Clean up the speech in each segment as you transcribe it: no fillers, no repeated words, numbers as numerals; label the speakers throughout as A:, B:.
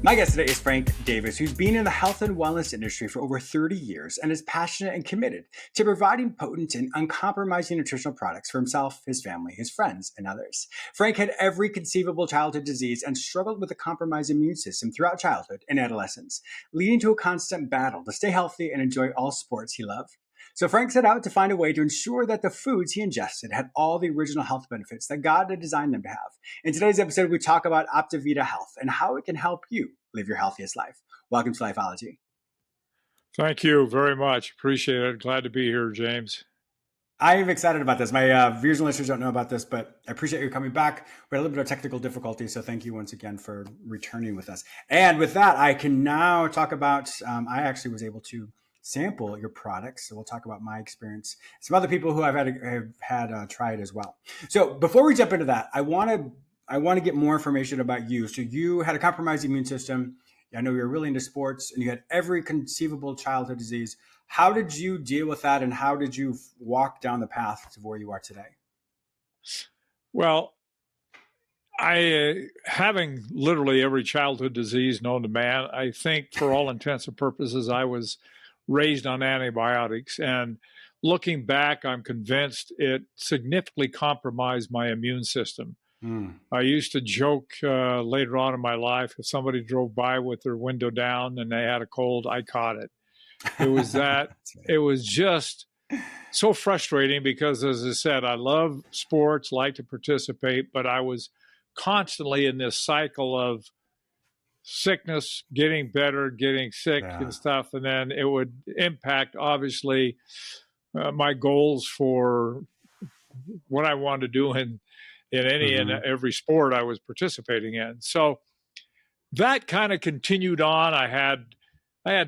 A: My guest today is Frank Davis, who's been in the health and wellness industry for over 30 years and is passionate and committed to providing potent and uncompromising nutritional products for himself, his family, his friends, and others. Frank had every conceivable childhood disease and struggled with a compromised immune system throughout childhood and adolescence, leading to a constant battle to stay healthy and enjoy all sports he loved. So Frank set out to find a way to ensure that the foods he ingested had all the original health benefits that God had designed them to have. In today's episode, we talk about Optivida Health and how it can help you live your healthiest life. Welcome to LIFEOLOGY.
B: Thank you very much. Appreciate it. Glad to be here, James.
A: I'm excited about this. My viewers and listeners don't know about this, but I appreciate you coming back. We had a little bit of technical difficulty, so thank you once again for returning with us. And with that, I can now talk about, I actually was able to sample your products. So we'll talk about my experience. Some other people who have had tried as well. So before we jump into that, I want to get more information about you. So you had a compromised immune system. I know you're really into sports and you had every conceivable childhood disease. How did you deal with that? And how did you walk down the path to where you are today?
B: Well, having literally every childhood disease known to man, I think for all intents and purposes, I was raised on antibiotics. And looking back, I'm convinced it significantly compromised my immune system. I used to joke later on in my life, if somebody drove by with their window down and they had a cold, I caught it. It was that. It was just so frustrating because, as I said, I love sports, like to participate, but I was constantly in this cycle of sickness, getting better, getting sick and stuff. And then it would impact, obviously, my goals for what I wanted to do in any and every sport I was participating in. So that kind of continued on. I had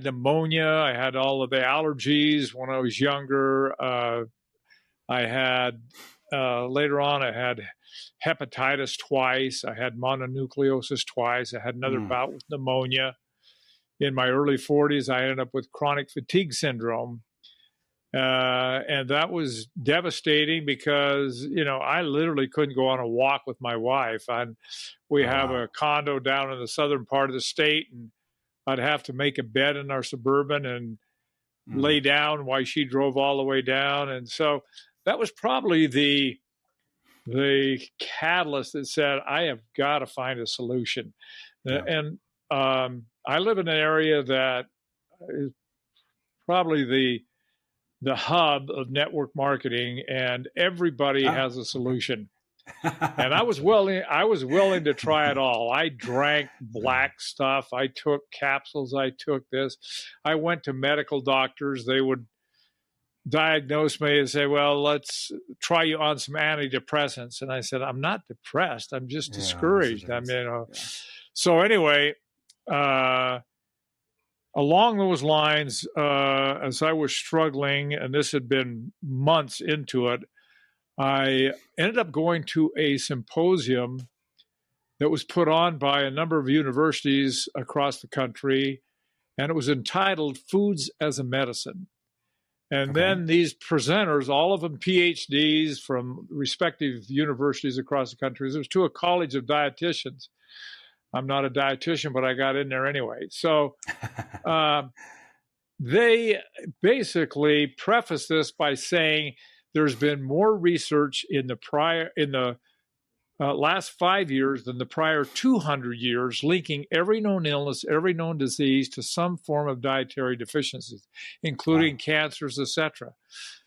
B: pneumonia. I had all of the allergies when I was younger. Later on, I had hepatitis twice. I had mononucleosis twice. I had another bout with pneumonia. In my early 40s, I ended up with chronic fatigue syndrome. And that was devastating because, I literally couldn't go on a walk with my wife. We have a condo down in the southern part of the state, and I'd have to make a bed in our Suburban and lay down while she drove all the way down. And so that was probably the catalyst that said, I have got to find a solution. Yeah. And I live in an area that is probably the hub of network marketing, and everybody has a solution. And I was willing to try it all. I drank black stuff. I took capsules. I took this. I went to medical doctors. They would diagnose me and say, well, let's try you on some antidepressants. And I said, I'm not depressed. I'm just discouraged. So anyway, along those lines, as I was struggling, and this had been months into it, I ended up going to a symposium that was put on by a number of universities across the country, and it was entitled Foods as a Medicine. And then these presenters, all of them PhDs from respective universities across the country, it was to a college of dietitians. I'm not a dietitian, but I got in there anyway. So they basically preface this by saying there's been more research in the last 5 years than the prior 200 years, linking every known illness, every known disease to some form of dietary deficiencies, including cancers, etc.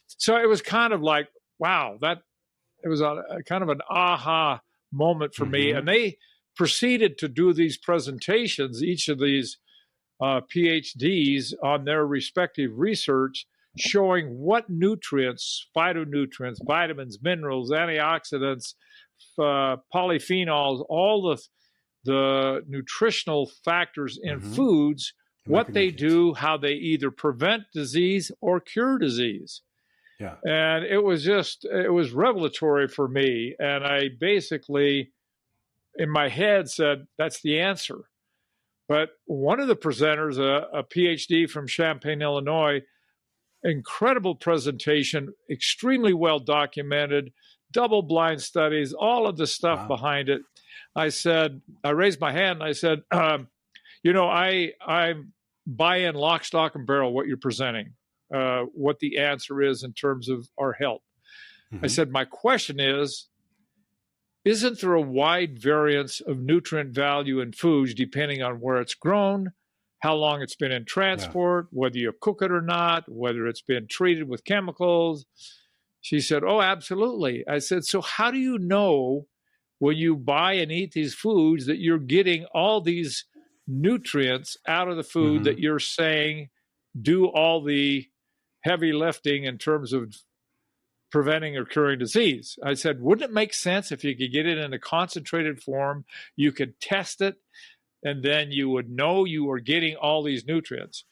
B: So it was kind of like, wow, it was a kind of an aha moment for me. And they proceeded to do these presentations, each of these PhDs on their respective research, showing what nutrients, phytonutrients, vitamins, minerals, antioxidants, polyphenols, all the nutritional factors in foods, what they do, how they either prevent disease or cure disease. Yeah. And it was revelatory for me. And I basically, in my head, said, that's the answer. But one of the presenters, a PhD from Champaign, Illinois, incredible presentation, extremely well documented, double-blind studies, all of the stuff behind it. I raised my hand and I said, I buy in lock, stock, and barrel what you're presenting, what the answer is in terms of our health. I said, my question is, isn't there a wide variance of nutrient value in foods depending on where it's grown, how long it's been in transport, whether you cook it or not, whether it's been treated with chemicals? She said, oh, absolutely. I said, so how do you know when you buy and eat these foods that you're getting all these nutrients out of the food that you're saying do all the heavy lifting in terms of preventing or curing disease? I said, wouldn't it make sense if you could get it in a concentrated form, you could test it, and then you would know you were getting all these nutrients?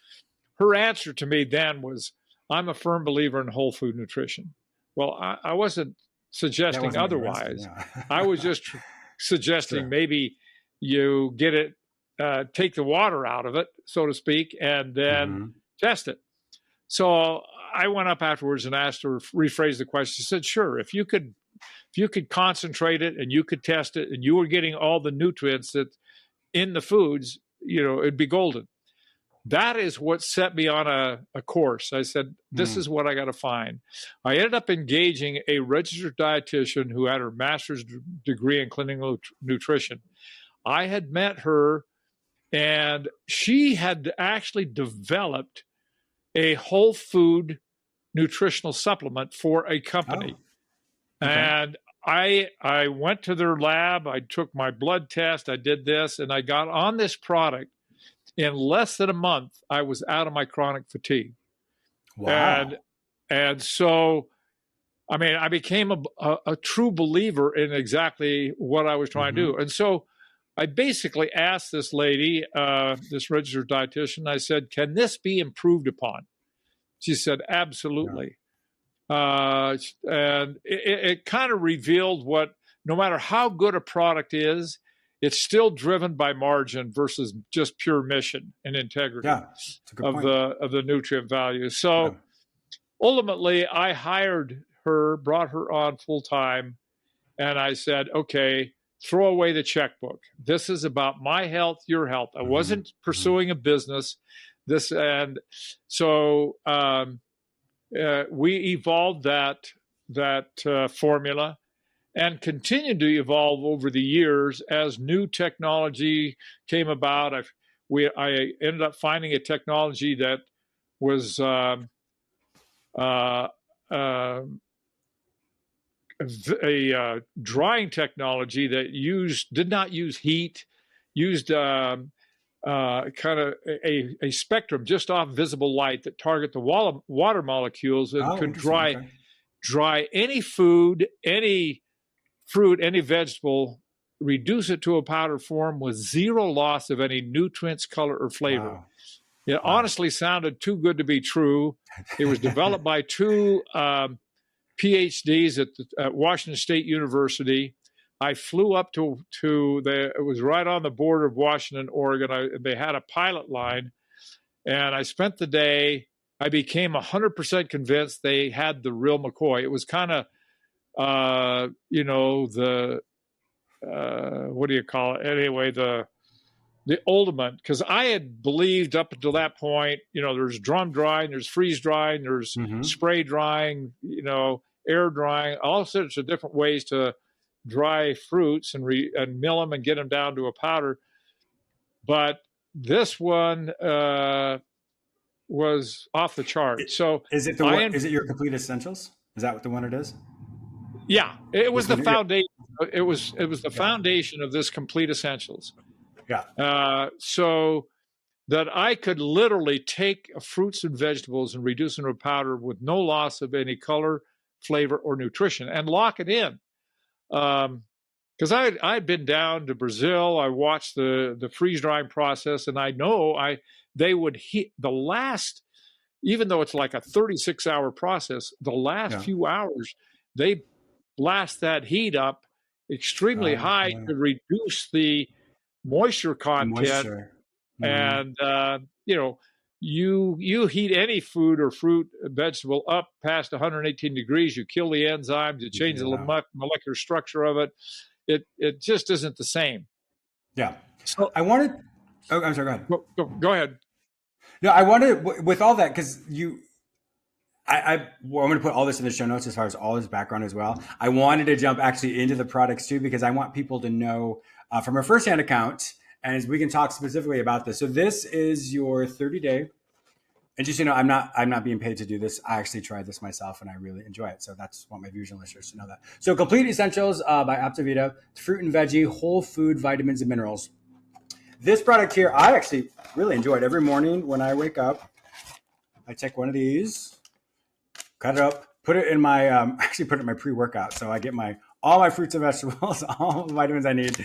B: Her answer to me then was, I'm a firm believer in whole food nutrition. Well, I wasn't suggesting otherwise. I was just suggesting maybe you get it, take the water out of it, so to speak, and then test it. So I went up afterwards and asked her to rephrase the question. She said, sure, if you could concentrate it and you could test it and you were getting all the nutrients that in the foods, it'd be golden. That is what set me on a course. I said, this is what I got to find. I ended up engaging a registered dietitian who had her master's degree in clinical nutrition. I had met her, and she had actually developed a whole food nutritional supplement for a company. Oh, okay. And I went to their lab, I took my blood test, I did this, and I got on this product. In less than a month, I was out of my chronic fatigue.
A: Wow.
B: And so, I mean, I became a true believer in exactly what I was trying to do. And so I basically asked this lady, this registered dietitian, I said, can this be improved upon? She said, absolutely. Yeah. And it kind of revealed what, no matter how good a product is, it's still driven by margin versus just pure mission and integrity of the nutrient value. So ultimately, I hired her, brought her on full time, and I said, okay, throw away the checkbook. This is about my health, your health. I wasn't pursuing a business. So we evolved that formula, and continued to evolve over the years as new technology came about. I ended up finding a technology that was a drying technology that did not use heat, used kind of a spectrum just off visible light that target the water molecules and could dry any food, any fruit, any vegetable, reduce it to a powder form with zero loss of any nutrients, color, or flavor. Wow. It honestly sounded too good to be true. It was developed by two PhDs at Washington State University. I flew up to it was right on the border of Washington, Oregon. They had a pilot line, and I spent the day. I became 100% convinced they had the real McCoy. It was kind of what do you call it? Anyway, the ultimate, because I had believed up until that point, there's drum drying, there's freeze drying, there's spray drying, air drying, all sorts of different ways to dry fruits and mill them and get them down to a powder. But this one was off the chart. So
A: is it your complete essentials? Is that what the one it is?
B: Yeah, it was the foundation. It was the foundation of this complete essentials.
A: Yeah.
B: So that I could literally take fruits and vegetables and reduce them to powder with no loss of any color, flavor, or nutrition, and lock it in. Because I'd been down to Brazil, I watched the freeze drying process, and I know they would heat the last, even though it's like a 36-hour process, the last few hours they blast that heat up extremely high to reduce the moisture content. And you heat any food or fruit, vegetable up past 118 degrees, you kill the enzymes, you change the molecular structure of it. It just isn't the same.
A: Yeah.
B: So
A: I wanted Oh, I'm sorry. Go ahead.
B: Go ahead.
A: No, I wanted with all that because well, I'm going to put all this in the show notes as far as all his background as well. I wanted to jump actually into the products too because I want people to know from a firsthand account, and as we can talk specifically about this. So this is your 30-day, and just I'm not being paid to do this. I actually tried this myself, and I really enjoy it. So that's what my viewers and listeners to know that. So Complete Essentials by Optivida, fruit and veggie, whole food, vitamins and minerals. This product here, I actually really enjoy it. Every morning when I wake up, I take one of these, cut it up, put it in my actually put it in my pre-workout. So I get all my fruits and vegetables, all the vitamins I need,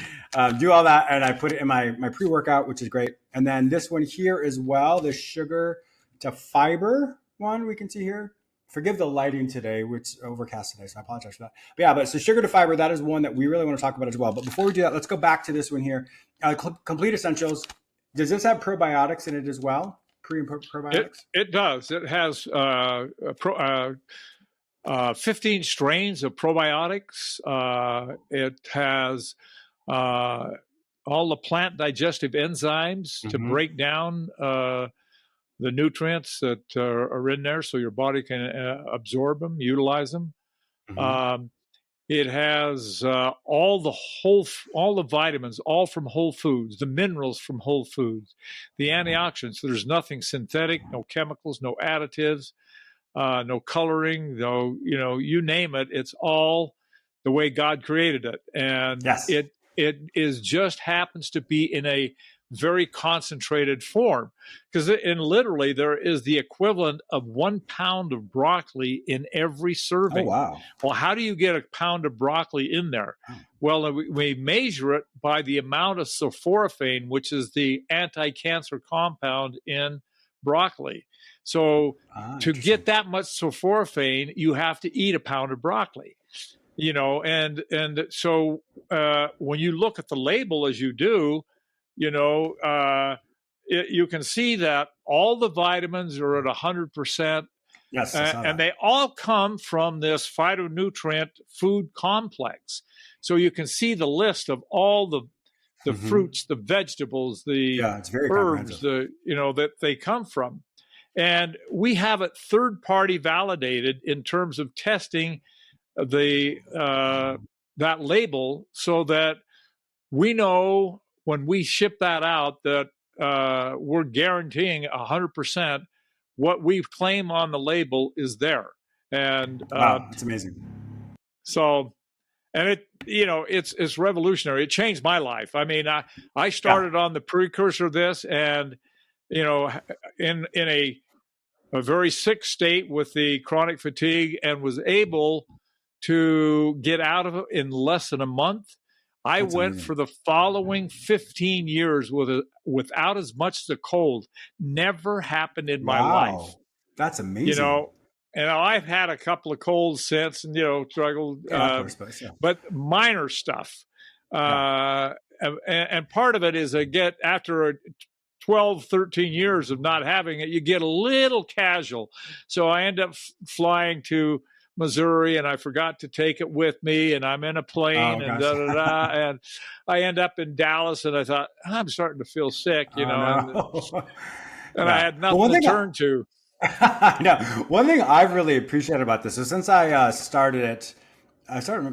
A: do all that, and I put it in my pre-workout, which is great. And then this one here as well, the sugar to fiber one we can see here. Forgive the lighting today, which overcast today, so I apologize for that. But yeah, so sugar to fiber, that is one that we really want to talk about as well. But before we do that, let's go back to this one here. Complete Essentials. Does this have probiotics in it as well? Pre and probiotics?
B: It does. It has 15 strains of probiotics. It has all the plant digestive enzymes to break down the nutrients that are in there so your body can absorb them, utilize them. It has all the vitamins, all from whole foods, the minerals from whole foods, the antioxidants. So there's nothing synthetic, no chemicals, no additives, no coloring, no, you name it. It's all the way God created it. And
A: yes.
B: it is just happens to be in a very concentrated form, because literally there is the equivalent of 1 pound of broccoli in every serving.
A: Oh, wow.
B: Well, how do you get a pound of broccoli in there? Well, we measure it by the amount of sulforaphane, which is the anti-cancer compound in broccoli. So to get that much sulforaphane, you have to eat a pound of broccoli. And so when you look at the label as you do, you can see that all the vitamins are at 100%.
A: Yes,
B: and they all come from this phytonutrient food complex. So you can see the list of all the fruits, the vegetables, the
A: it's very
B: herbs, that they come from. And we have it third-party validated in terms of testing that label, so that we know when we ship that out that we're guaranteeing 100% what we claim on the label is there. And
A: wow, that's amazing.
B: So, and it's revolutionary. It changed my life. I mean, I started on the precursor of this, and in a very sick state with the chronic fatigue, and was able to get out of it in less than a month. I went for the following 15 years without as much as a cold. Never happened in my life.
A: That's amazing.
B: And I've had a couple of colds since, and struggled, but minor stuff. And part of it is after 12, 13 years of not having it, you get a little casual. So I end up flying to Missouri, and I forgot to take it with me, and I'm in a plane, and and I end up in Dallas, and I thought, I'm starting to feel sick, and I had nothing to turn to.
A: I know. One thing I've really appreciated about this is since I started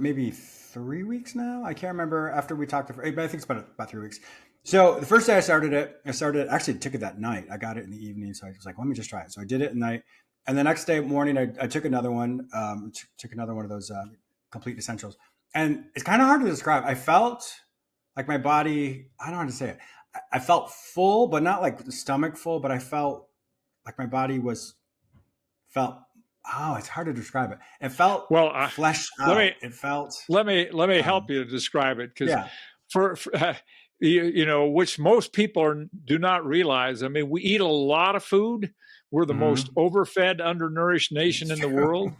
A: maybe 3 weeks now. I can't remember after we talked, but I think it's about 3 weeks. So the first day I started actually took it that night. I got it in the evening. So I was like, let me just try it. So I did it at night. And the next day morning, I took another one, took another one of those Complete Essentials. And it's kind of hard to describe. I felt like my body, I don't know how to say it. I felt full, but not like the stomach full, but I felt like my body it's hard to describe it. It felt fleshed out.
B: Let me help you to describe it, because for which most people do not realize. I mean, we eat a lot of food. We're the most overfed, undernourished nation in the world,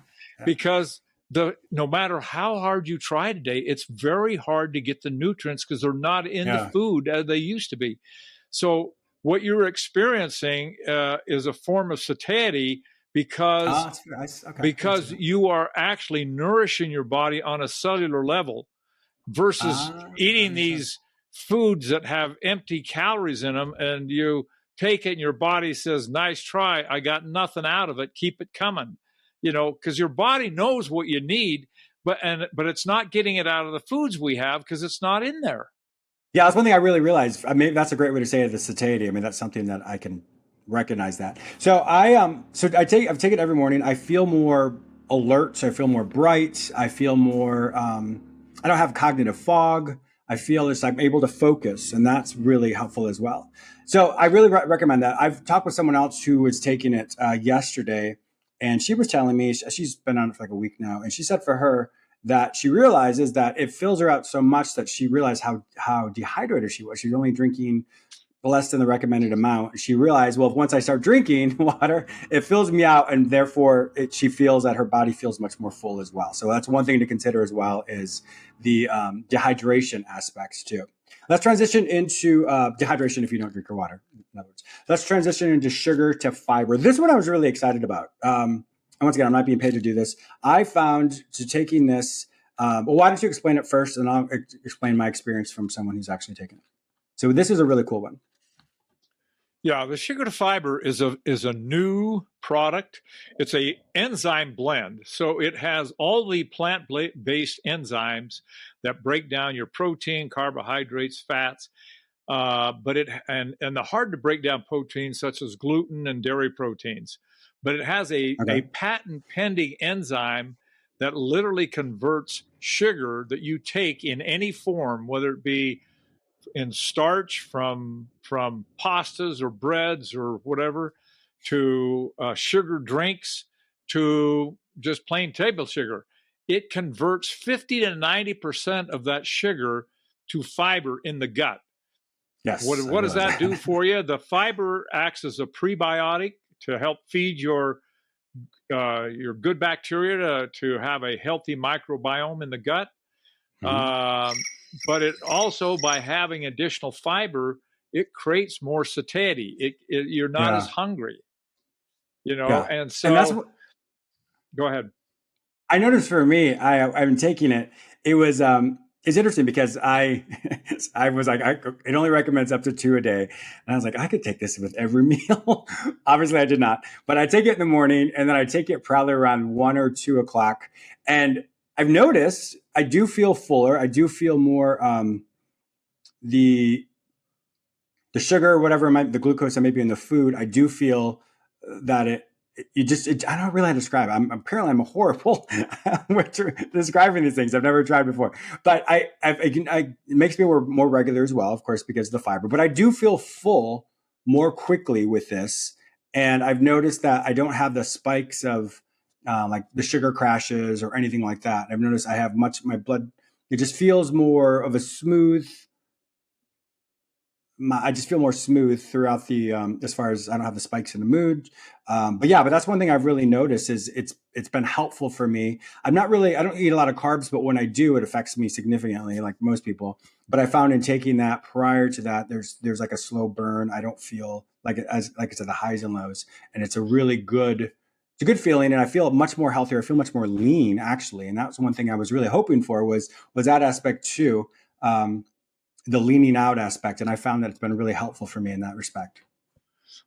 B: because no matter how hard you try today, it's very hard to get the nutrients because they're not in the food as they used to be. So what you're experiencing is a form of satiety, because you are actually nourishing your body on a cellular level versus eating these foods that have empty calories in them, and you take it and your body says, nice try, I got nothing out of it, keep it coming, because your body knows what you need, but it's not getting it out of the foods we have because it's not in there.
A: Yeah, that's one thing I really realized. I mean, that's a great way to say it, the satiety. I mean, that's something that I can recognize that. I've taken it every morning. I feel more alert. So I feel more bright. I feel more. I don't have cognitive fog. I feel as I'm able to focus, and that's really helpful as well. So I really recommend that. I've talked with someone else who was taking it yesterday, and she was telling me she's been on it for like a week now, and she said for her that she realizes that it fills her out so much that she realized how dehydrated she was. She's only drinking less than the recommended amount. She realized, well, once I start drinking water, it fills me out, and therefore she feels that her body feels much more full as well. So that's one thing to consider as well, is the dehydration aspects too. Let's transition into dehydration if you don't drink your water. In other words, let's transition into sugar to fiber. This one I was really excited about. And once again, I'm not being paid to do this. I found taking this. Well, why don't you explain it first, and I'll explain my experience from someone who's actually taken it. So this is a really cool one.
B: Yeah, the sugar to fiber is a new product. It's a enzyme blend. So it has all the plant-based enzymes that break down your protein, carbohydrates, fats, but the hard to break down proteins such as gluten and dairy proteins. But it has a patent pending enzyme that literally converts sugar that you take in any form, whether it be in starch from pastas or breads or whatever, to sugar drinks, to just plain table sugar. It converts 50 to 90% of that sugar to fiber in the gut.
A: Yes.
B: What does that do for you? The fiber acts as a prebiotic to help feed your good bacteria to have a healthy microbiome in the gut. Mm-hmm. But it also, by having additional fiber, it creates more satiety. You're not as hungry, and so. And that's go ahead.
A: I noticed for me, I've been taking it. It was it's interesting because I was like, it only recommends up to 2 a day, and I was like, I could take this with every meal. Obviously, I did not, but I take it in the morning, and then I take it probably around 1 or 2 o'clock, and I've noticed I do feel fuller. I do feel more the sugar or whatever the glucose that may be in the food. I do feel that I don't really know how to describe it. Apparently I'm horrible with describing these things. I've never tried before, but it makes me more regular as well, of course, because of the fiber. But I do feel full more quickly with this, and I've noticed that I don't have the spikes of like the sugar crashes or anything like that. I've noticed I have my blood. It just feels more of a smooth. I just feel more smooth throughout the as far as I don't have the spikes in the mood. But that's one thing I've really noticed is it's been helpful for me. I don't eat a lot of carbs, but when I do, it affects me significantly, like most people. But I found in taking that prior to that, there's like a slow burn. I don't feel like I said, the highs and lows, and it's a good feeling, and I feel much more healthier. I feel much more lean actually, and that was one thing I was really hoping for was that aspect too. The leaning out aspect. And I found that it's been really helpful for me in that respect.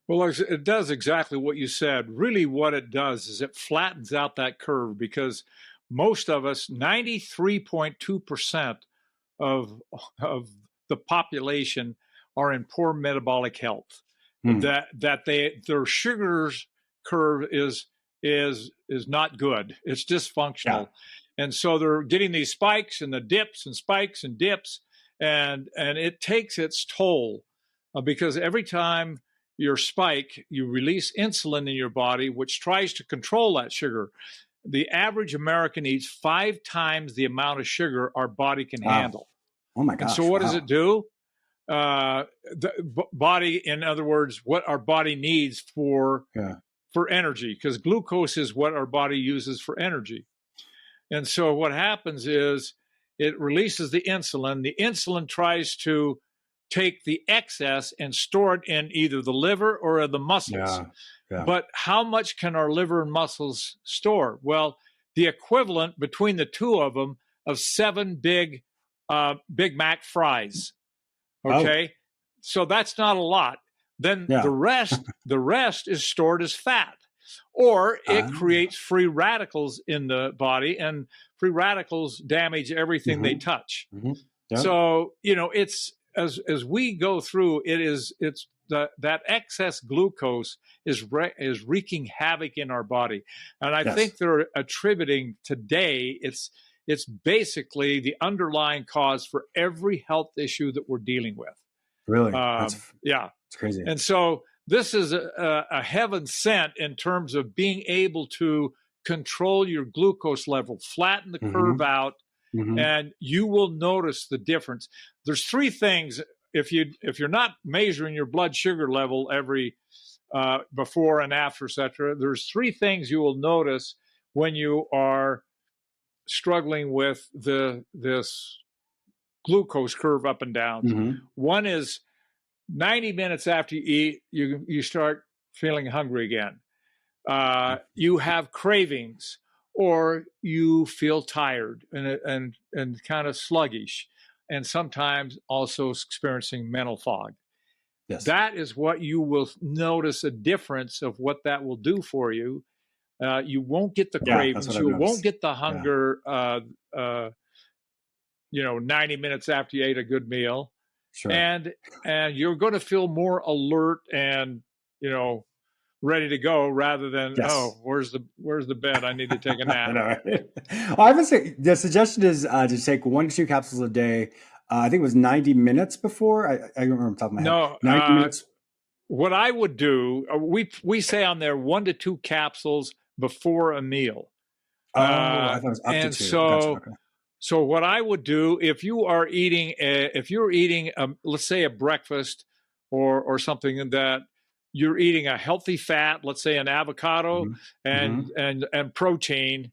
B: Well, it does exactly what you said. Really what it does is it flattens out that curve, because most of us, 93.2% of the population are in poor metabolic health. That their sugars curve is not good. It's dysfunctional. Yeah. And so they're getting these spikes and the dips and spikes and dips. And it takes its toll because every time you spike, you release insulin in your body, which tries to control that sugar. The average American eats 5 times the amount of sugar our body can handle.
A: Oh my gosh!
B: And so what does it do? The body, in other words, what our body needs for energy, because glucose is what our body uses for energy. And so what happens is, it releases the insulin. The insulin tries to take the excess and store it in either the liver or the muscles. Yeah. But how much can our liver and muscles store? Well, the equivalent between the two of them of 7 Big Mac fries.
A: Oh,
B: Okay. So that's not a lot. Then
A: yeah.
B: the rest is stored as fat, or it
A: Ah,
B: creates free radicals in the body, and free radicals damage everything they
A: mm-hmm,
B: touch.
A: mm-hmm. Yep.
B: So, it's as we go through, it's that excess glucose is wreaking havoc in our body. And I
A: Yes.
B: think they're attributing today it's basically the underlying cause for every health issue that we're dealing with.
A: Really? That's
B: Yeah.
A: crazy.
B: And so this is a heaven sent in terms of being able to control your glucose level, flatten the curve
A: Mm-hmm,
B: out,
A: mm-hmm,
B: and you will notice the difference. There's three things if you're not measuring your blood sugar level every before and after, etc. There's three things you will notice when you are struggling with this glucose curve up and downs.
A: mm-hmm.
B: One is 90 minutes after you eat, you start feeling hungry again. You have cravings, or you feel tired and kind of sluggish, and sometimes also experiencing mental fog.
A: Yes.
B: That is what you will notice a difference of what that will do for you. You won't get the
A: Yeah, that's
B: cravings.
A: what I've
B: You won't
A: noticed.
B: get the
A: Yeah.
B: hunger. 90 minutes after you ate a good meal,
A: Sure.
B: and you're going to feel more alert and ready to go, rather than, oh,
A: Yes.
B: where's the bed, I need to take a
A: I
B: nap.
A: know, right? Well, I would say the suggestion is to take 1 to 2 capsules a day. I think it was 90 minutes before. I don't remember off the top of my head.
B: No,
A: 90 minutes.
B: what I would do, we say on there 1 to 2 capsules before a meal.
A: Oh, I thought it was up to
B: And
A: two. Gotcha. Okay.
B: so what I would do, if you're eating let's say a breakfast or something, that you're eating a healthy fat, let's say an avocado
A: Mm-hmm. Mm-hmm.
B: and protein,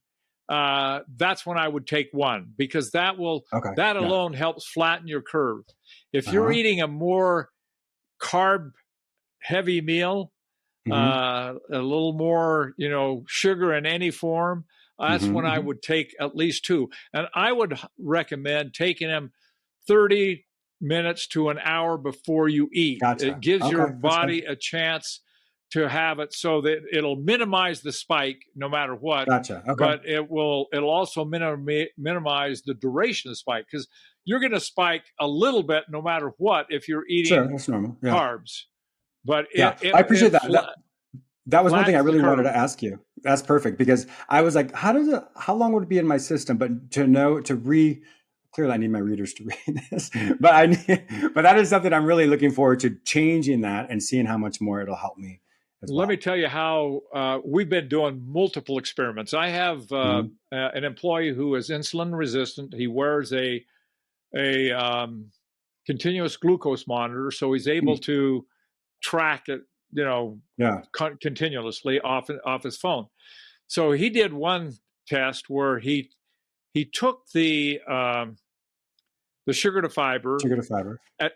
B: that's when I would take one, because that
A: Okay. Yeah.
B: alone helps flatten your curve. If you're
A: Uh-huh.
B: eating a more carb heavy meal,
A: Mm-hmm.
B: a little more, sugar in any form, that's
A: Mm-hmm.
B: when I
A: Mm-hmm.
B: would take at least two. And I would recommend taking them 30 minutes to an hour before you eat. It
A: Gotcha.
B: gives your
A: Okay. That's good.
B: body a chance to have it, so that it'll minimize the spike no matter what,
A: Gotcha. Okay.
B: but it'll also minimize the duration of the spike, because you're going to spike a little bit no matter what if you're
A: Sure.
B: eating
A: That's normal. Yeah.
B: carbs, but
A: Yeah. I appreciate that. That was one thing I
B: flattens the
A: really wanted
B: curve.
A: to ask you. That's perfect because I was like, how long would it be in my system? But clearly I need my readers to read this, but that is something I'm really looking forward to, changing that and seeing how much more it'll help me as
B: Let me
A: well.
B: tell you how we've been doing multiple experiments. I have
A: Mm-hmm.
B: an employee who is insulin resistant. He wears a continuous glucose monitor, so he's able to track it,
A: Yeah.
B: continuously off his phone. So he did one test where he took the sugar to fiber,
A: Sugar to fiber.
B: and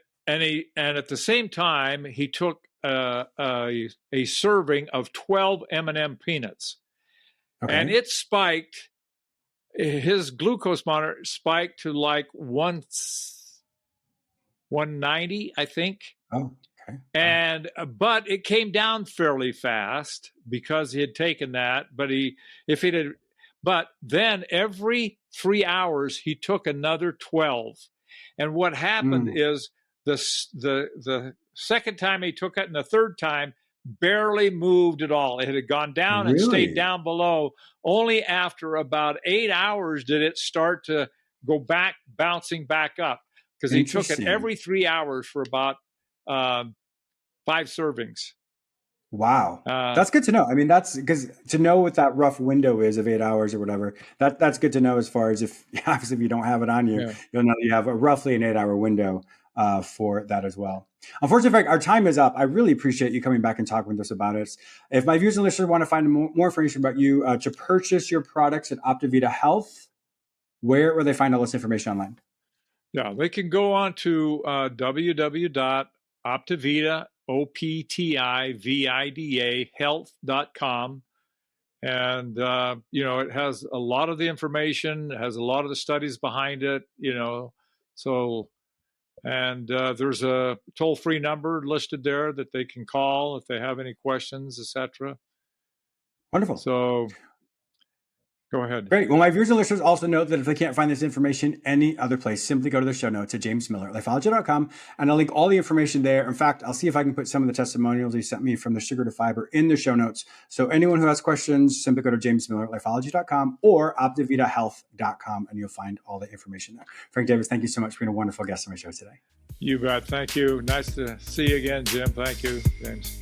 B: at the same time he took a serving of 12 M&M peanuts, and
A: Okay.
B: it spiked. His glucose monitor spiked to like 190, I think.
A: Oh, okay. Wow.
B: And but it came down fairly fast because he had taken that. But then every 3 hours he took another 12. And what happened
A: Mm,
B: is the second time he took it and the third time barely moved at all. It had gone down and stayed
A: really
B: down below. Only after about 8 hours did it start to go back, bouncing back up, because he took it
A: interesting.
B: every 3 hours for about 5 servings.
A: Wow.
B: Uh,
A: That's good to know. I mean, that's because to know what that rough window is of 8 hours or whatever, that's good to know as far as if obviously if you don't have it on you,
B: yeah.
A: you'll know you have roughly an 8 hour window for that as well. Unfortunately, Frank, our time is up. I really appreciate you coming back and talking with us about it. If my viewers and listeners want to find more information about you, to purchase your products at Optivida Health, where will they find all this information online?
B: Yeah, they can go on to www.optivida, OPTIVIDA, health.com. And, it has a lot of the information, it has a lot of the studies behind it, so And there's a toll-free number listed there that they can call if they have any questions, etc.
A: Wonderful.
B: So go ahead.
A: Great. Well, my viewers and listeners also know that if they can't find this information any other place, simply go to the show notes at jamesmiller@lifeology.com, and I'll link all the information there. In fact, I'll see if I can put some of the testimonials he sent me from the sugar to fiber in the show notes. So anyone who has questions, simply go to jamesmiller@lifeology.com or optividahealth.com, and you'll find all the information there. Frank Davis, thank you so much for being a wonderful guest on my show today.
B: You bet. Thank you. Nice to see you again, Jim. Thank you, James.